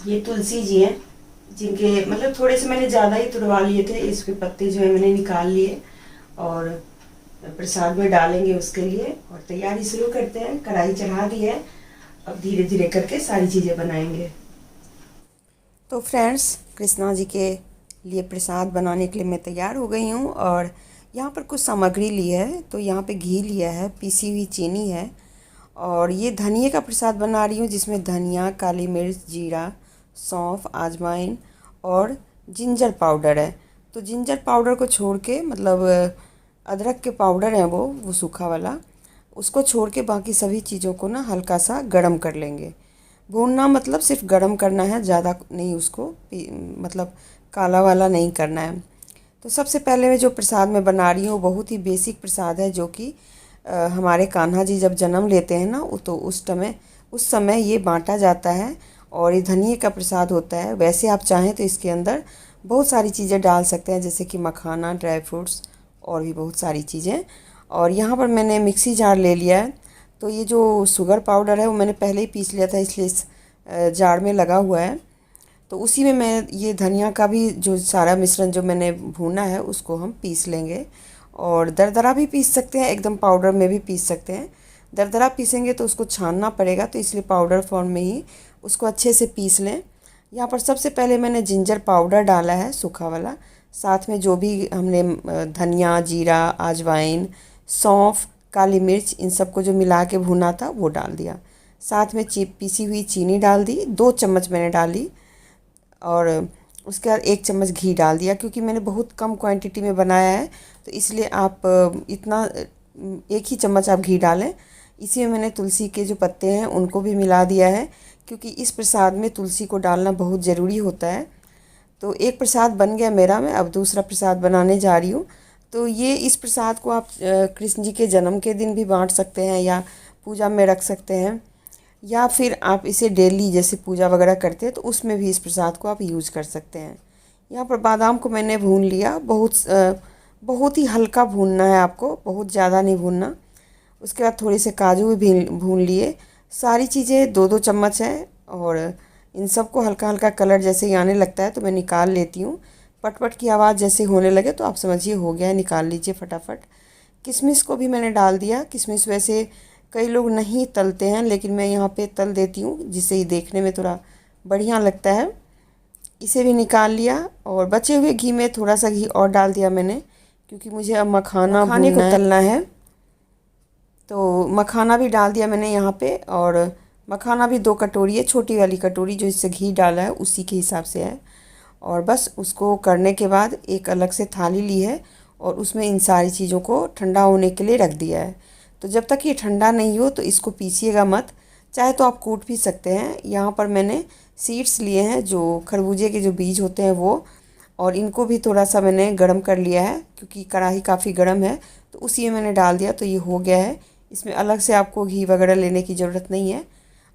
ये तुलसी जी हैं, जिनके मतलब थोड़े से मैंने ज़्यादा ही तुड़वा लिए थे, इसके पत्ते जो है मैंने निकाल लिए और प्रसाद में डालेंगे उसके लिए। और तैयारी शुरू करते हैं, कढ़ाई चढ़ा दी है, अब धीरे धीरे करके सारी चीज़ें बनाएंगे। तो फ्रेंड्स, कृष्णा जी के लिए प्रसाद बनाने के लिए मैं तैयार हो गई हूँ और यहाँ पर कुछ सामग्री ली है। तो यहाँ पे घी लिया है, पीसी हुई चीनी है और ये धनिए का प्रसाद बना रही हूँ, जिसमें धनिया, काली मिर्च, जीरा, सौंफ, अजवाइन और जिंजर पाउडर है। तो जिंजर पाउडर को छोड़ के, मतलब अदरक के पाउडर है वो सूखा वाला, उसको छोड़ के बाकी सभी चीज़ों को ना हल्का सा गरम कर लेंगे। भूनना मतलब सिर्फ गरम करना है, ज़्यादा नहीं उसको मतलब काला वाला नहीं करना है। तो सबसे पहले मैं जो प्रसाद मैं बना रही हूँ बहुत ही बेसिक प्रसाद है, जो कि हमारे कान्हा जी जब जन्म लेते हैं ना, तो उस समय ये बांटा जाता है और ये धनिए का प्रसाद होता है। वैसे आप चाहें तो इसके अंदर बहुत सारी चीज़ें डाल सकते हैं, जैसे कि मखाना, ड्राई फ्रूट्स और भी बहुत सारी चीज़ें। और यहाँ पर मैंने मिक्सी जार ले लिया है। तो ये जो शुगर पाउडर है वो मैंने पहले ही पीस लिया था, इसलिए इस जार में लगा हुआ है। तो उसी में मैं ये धनिया का भी जो सारा मिश्रण जो मैंने भूना है उसको हम पीस लेंगे। और दरदरा भी पीस सकते हैं, एकदम पाउडर में भी पीस सकते हैं। दरदरा पीसेंगे तो उसको छानना पड़ेगा, तो इसलिए पाउडर फॉर्म में ही उसको अच्छे से पीस लें। यहाँ पर सबसे पहले मैंने जिंजर पाउडर डाला है, सूखा वाला। साथ में जो भी हमने धनिया, जीरा, अजवाइन, सौंफ, काली मिर्च, इन सबको जो मिला के भुना था वो डाल दिया। साथ में पीसी हुई चीनी डाल दी, 2 चम्मच मैंने डाली। और उसके बाद 1 चम्मच घी डाल दिया, क्योंकि मैंने बहुत कम क्वांटिटी में बनाया है, तो इसलिए आप इतना 1 ही चम्मच आप घी डालें। इसी में मैंने तुलसी के जो पत्ते हैं उनको भी मिला दिया है, क्योंकि इस प्रसाद में तुलसी को डालना बहुत ज़रूरी होता है। तो एक प्रसाद बन गया मेरा, मैं अब दूसरा प्रसाद बनाने जा रही हूँ। तो ये इस प्रसाद को आप कृष्ण जी के जन्म के दिन भी बांट सकते हैं या पूजा में रख सकते हैं, या फिर आप इसे डेली जैसे पूजा वगैरह करते हैं तो उसमें भी इस प्रसाद को आप यूज़ कर सकते हैं। यहाँ पर बादाम को मैंने भून लिया, बहुत ही हल्का भूनना है आपको, बहुत ज़्यादा नहीं भूनना। उसके बाद थोड़े से काजू भी भून लिए। सारी चीज़ें 2-2 चम्मच है और इन सबको हल्का हल्का कलर जैसे ही आने लगता है तो मैं निकाल लेती हूँ। पटपट की आवाज़ जैसे होने लगे तो आप समझिए हो गया है, निकाल लीजिए फटाफट। किशमिश को भी मैंने डाल दिया। किशमिश वैसे कई लोग नहीं तलते हैं, लेकिन मैं यहाँ पे तल देती हूँ, जिससे ही देखने में थोड़ा बढ़िया लगता है। इसे भी निकाल लिया और बचे हुए घी में थोड़ा सा घी और डाल दिया मैंने, क्योंकि मुझे अब मखाने को तलना है। तो मखाना भी डाल दिया मैंने यहाँ पे, और मखाना भी 2 कटोरी है, छोटी वाली कटोरी जो इससे घी डाला है उसी के हिसाब से है। और बस उसको करने के बाद एक अलग से थाली ली है और उसमें इन सारी चीज़ों को ठंडा होने के लिए रख दिया है। तो जब तक ये ठंडा नहीं हो तो इसको पीसिएगा मत, चाहे तो आप कूट भी सकते हैं। यहाँ पर मैंने सीड्स लिए हैं, जो खरबूजे के जो बीज होते हैं वो, और इनको भी थोड़ा सा मैंने गरम कर लिया है, क्योंकि कढ़ाई काफ़ी गर्म है, तो उसी में मैंने डाल दिया तो ये हो गया है। इसमें अलग से आपको घी वगैरह लेने की ज़रूरत नहीं है।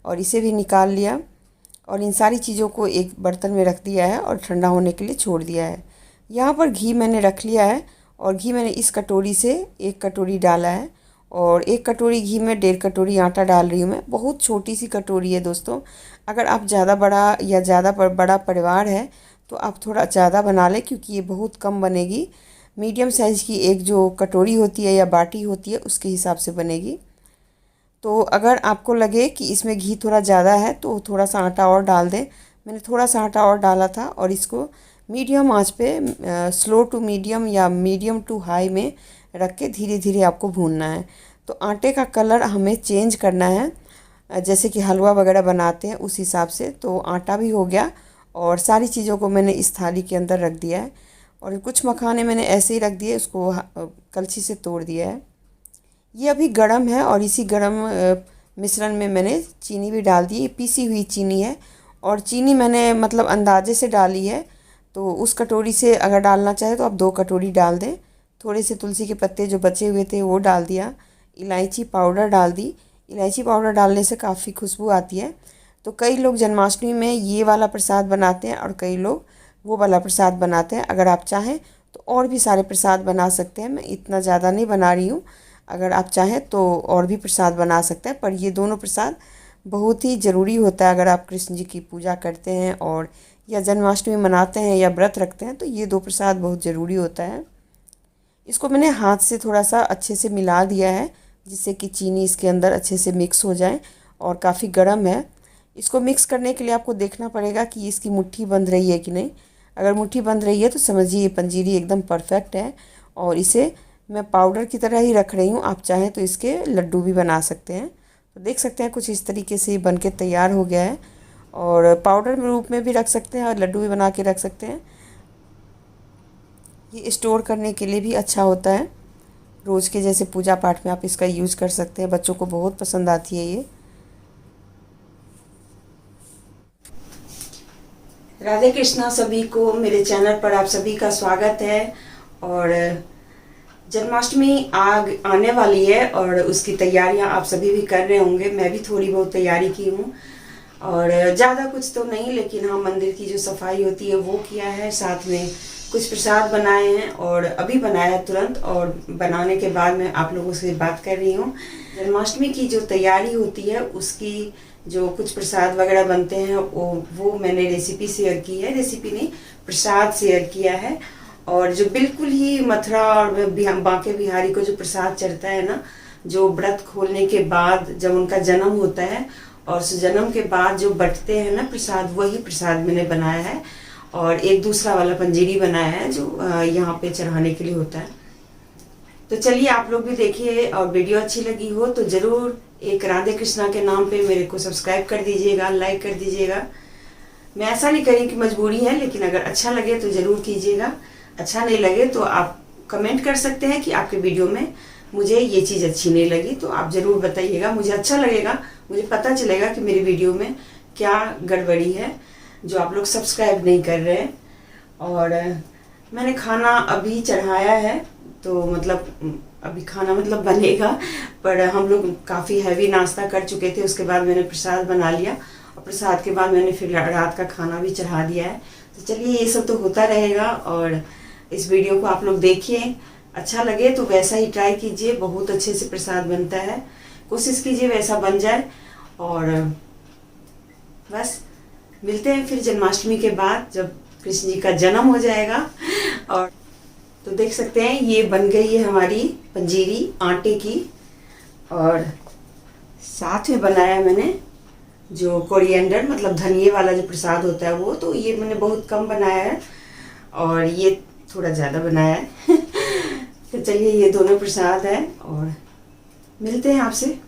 और इसे भी निकाल लिया और इन सारी चीज़ों को एक बर्तन में रख दिया है और ठंडा होने के लिए छोड़ दिया है। यहाँ पर घी मैंने रख लिया है और घी मैंने इस कटोरी से 1 कटोरी डाला है, और 1 कटोरी घी में 1.5 कटोरी आटा डाल रही हूँ मैं। बहुत छोटी सी कटोरी है दोस्तों। अगर आप ज़्यादा बड़ा या ज़्यादा बड़ा परिवार है तो आप थोड़ा ज़्यादा बना लें, क्योंकि ये बहुत कम बनेगी। मीडियम साइज़ की एक जो कटोरी होती है या बाटी होती है उसके हिसाब से बनेगी। तो अगर आपको लगे कि इसमें घी थोड़ा ज़्यादा है तो थोड़ा सा आटा और डाल दें। मैंने थोड़ा सा आटा और डाला था और इसको मीडियम आंच पे स्लो टू मीडियम या मीडियम टू हाई में रख के धीरे धीरे आपको भूनना है। तो आटे का कलर हमें चेंज करना है, जैसे कि हलवा वगैरह बनाते हैं उस हिसाब से। तो आटा भी हो गया और सारी चीज़ों को मैंने इस थाली के अंदर रख दिया है, और कुछ मखाने मैंने ऐसे ही रख दिए, उसको कलछी से तोड़ दिया है। ये अभी गरम है और इसी गरम मिश्रण में मैंने चीनी भी डाल दी। पीसी हुई चीनी है और चीनी मैंने मतलब अंदाजे से डाली है। तो उस कटोरी से अगर डालना चाहे तो आप 2 कटोरी डाल दें। थोड़े से तुलसी के पत्ते जो बचे हुए थे वो डाल दिया। इलायची पाउडर डाल दी। इलायची पाउडर डालने से काफ़ी खुशबू आती है। तो कई लोग जन्माष्टमी में ये वाला प्रसाद बनाते हैं और कई लोग वो वाला प्रसाद बनाते हैं। अगर आप चाहें तो और भी सारे प्रसाद बना सकते हैं, मैं इतना ज़्यादा नहीं बना रही हूँ। अगर आप चाहें तो और भी प्रसाद बना सकते हैं, पर ये दोनों प्रसाद बहुत ही ज़रूरी होता है अगर आप कृष्ण जी की पूजा करते हैं और या जन्माष्टमी मनाते हैं या व्रत रखते हैं, तो ये 2 प्रसाद बहुत ज़रूरी होता है। इसको मैंने हाथ से थोड़ा सा अच्छे से मिला दिया है, जिससे कि चीनी इसके अंदर अच्छे से मिक्स हो जाए, और काफ़ी गर्म है। इसको मिक्स करने के लिए आपको देखना पड़ेगा कि इसकी मुट्ठी बंध रही है कि नहीं। अगर मुट्ठी बंध रही है तो समझिए ये पंजीरी एकदम परफेक्ट है, और इसे मैं पाउडर की तरह ही रख रही हूँ। आप चाहें तो इसके लड्डू भी बना सकते हैं। तो देख सकते हैं कुछ इस तरीके से ये बन के तैयार हो गया है, और पाउडर रूप में भी रख सकते हैं और लड्डू भी बना के रख सकते हैं। ये स्टोर करने के लिए भी अच्छा होता है। रोज़ के जैसे पूजा पाठ में आप इसका यूज़ कर सकते हैं। बच्चों को बहुत पसंद आती है ये। राधे कृष्णा सभी को, मेरे चैनल पर आप सभी का स्वागत है। और जन्माष्टमी आने वाली है और उसकी तैयारियां आप सभी भी कर रहे होंगे। मैं भी थोड़ी बहुत तैयारी की हूँ, और ज़्यादा कुछ तो नहीं, लेकिन हाँ मंदिर की जो सफाई होती है वो किया है। साथ में कुछ प्रसाद बनाए हैं, और अभी बनाया है तुरंत, और बनाने के बाद मैं आप लोगों से बात कर रही हूँ। जन्माष्टमी की जो तैयारी होती है उसकी जो कुछ प्रसाद वगैरह बनते हैं वो मैंने रेसिपी शेयर की है। रेसिपी नहीं, प्रसाद शेयर किया है। और जो बिल्कुल ही मथुरा और बांके बिहारी को जो प्रसाद चढ़ता है ना, जो व्रत खोलने के बाद जब उनका जन्म होता है, और उस जन्म के बाद जो बंटते हैं ना प्रसाद, वही प्रसाद मैंने बनाया है। और एक दूसरा वाला पंजीरी बनाया है जो यहाँ पे चढ़ाने के लिए होता है। तो चलिए आप लोग भी देखिए, और वीडियो अच्छी लगी हो तो ज़रूर एक राधे कृष्णा के नाम पे मेरे को सब्सक्राइब कर दीजिएगा, लाइक कर दीजिएगा। मैं ऐसा नहीं करी कि मजबूरी है, लेकिन अगर अच्छा लगे तो ज़रूर कीजिएगा। अच्छा नहीं लगे तो आप कमेंट कर सकते हैं कि आपके वीडियो में मुझे ये चीज़ अच्छी नहीं लगी, तो आप ज़रूर बताइएगा। मुझे अच्छा लगेगा, मुझे पता चलेगा कि मेरी वीडियो में क्या गड़बड़ी है जो आप लोग सब्सक्राइब नहीं कर रहे हैं। और मैंने खाना अभी चढ़ाया है, तो मतलब अभी खाना मतलब बनेगा, पर हम लोग काफ़ी हैवी नाश्ता कर चुके थे। उसके बाद मैंने प्रसाद बना लिया, और प्रसाद के बाद मैंने फिर रात का खाना भी चढ़ा दिया है। तो चलिए ये सब तो होता रहेगा, और इस वीडियो को आप लोग देखिए। अच्छा लगे तो वैसा ही ट्राई कीजिए, बहुत अच्छे से प्रसाद बनता है। कोशिश कीजिए वैसा बन जाए। और बस मिलते हैं फिर जन्माष्टमी के बाद, जब कृष्ण जी का जन्म हो जाएगा। और तो देख सकते हैं ये बन गई है हमारी पंजीरी आटे की, और साथ में बनाया मैंने जो कोरिएंडर मतलब धनिए वाला जो प्रसाद होता है वो, तो ये मैंने बहुत कम बनाया है, और ये थोड़ा ज़्यादा बनाया है। तो चलिए ये दोनों प्रसाद है, और मिलते हैं आपसे।